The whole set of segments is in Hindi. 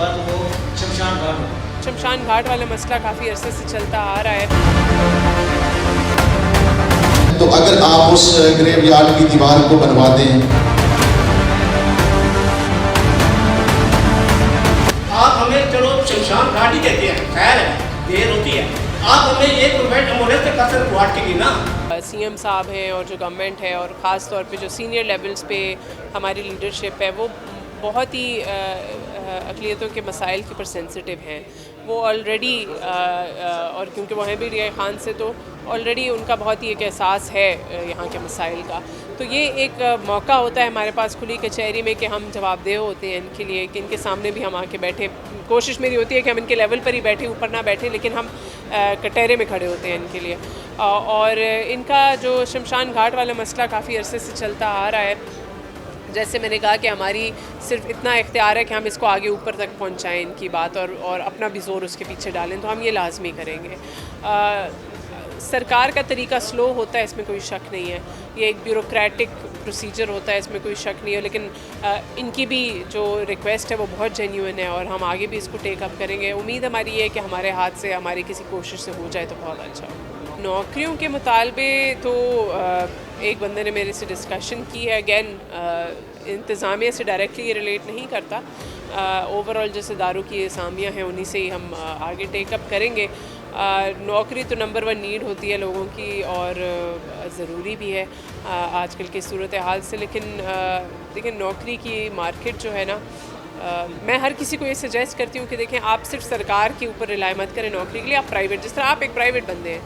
बाद वो शमशान घाट हो। शमशान घाट वाला मसला काफ़ी अरसे से चलता आ रहा है। तो अगर आप उस ग्रेवयार्ड की दीवार को बनवा दें, आप हमें चलो शमशान घाट ही कहते हैं, खैर है, देर होती है, आप हमें ये प्रोवाइड एम्बुलेंस तक कसर गुवाहाटी की ना। सीएम साहब हैं और जो गवर्नमेंट है और ख़ास तौर पे जो सीनियर लेवल्स पे हमारी लीडरशिप है वो बहुत ही अक़लियतों के मसाइल के ऊपर सेंसिटिव हैं। वो ऑलरेडी और क्योंकि वो हैं भी रिया ख़ान से, तो ऑलरेडी उनका बहुत ही एक एहसास है यहाँ के मसाइल का। तो ये एक मौका होता है हमारे पास खुली कचहरी में कि हम जवाबदेह होते हैं इनके लिए, कि इनके सामने भी हम आके बैठे। कोशिश मेरी होती है कि हम इनके लेवल पर ही बैठे, ऊपर ना बैठे, लेकिन हम कटहरे में खड़े होते हैं इनके लिए। और इनका जो शमशान घाट वाला मसला काफ़ी अरसे से चलता आ रहा है। जैसे मैंने कहा कि हमारी सिर्फ इतना इख्तियार है कि हम इसको आगे ऊपर तक पहुंचाएं इनकी बात, और अपना भी ज़ोर उसके पीछे डालें, तो हम ये लाजमी करेंगे। सरकार का तरीका स्लो होता है, इसमें कोई शक नहीं है। ये एक ब्यूरोक्रेटिक प्रोसीजर होता है, इसमें कोई शक नहीं है। लेकिन इनकी भी जो रिक्वेस्ट है वो बहुत जेन्युइन है और हम आगे भी इसको टेक अप करेंगे। उम्मीद हमारी ये है कि हमारे हाथ से, हमारी किसी कोशिश से हो जाए तो बहुत अच्छा हो। नौकरियों के मुतालबे तो एक बंदे ने मेरे से डिस्कशन की है। अगेन इंतज़ामिया से डायरेक्टली ये रिलेट नहीं करता। ओवरऑल जैसे दारू की असामियाँ हैं उन्हीं से ही हम आगे टेकअप करेंगे। नौकरी तो नंबर 1 नीड होती है लोगों की और ज़रूरी भी है आजकल की सूरत हाल से। लेकिन देखिए, नौकरी की मार्केट जो है ना, मैं हर किसी को ये सजेस्ट करती हूँ कि देखें, आप सिर्फ सरकार के ऊपर रिलाई मत करें नौकरी के लिए। आप प्राइवेट, जिस तरह आप एक प्राइवेट बंदे हैं,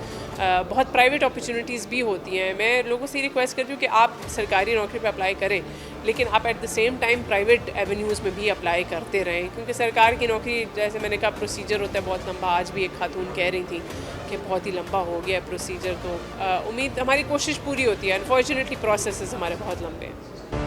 बहुत प्राइवेट अपॉर्चुनिटीज़ भी होती हैं। मैं लोगों से रिक्वेस्ट करती हूँ कि आप सरकारी नौकरी पे अप्लाई करें, लेकिन आप at the same time private avenues में भी अप्लाई करते रहें, क्योंकि सरकार की नौकरी, जैसे मैंने कहा, प्रोसीजर होता है बहुत लंबा। आज भी एक खातून कह रही थी कि बहुत ही लंबा हो गया प्रोसीजर। तो उम्मीद, हमारी कोशिश पूरी होती है। अनफॉर्चुनेटली प्रोसेस हमारे बहुत लंबे हैं।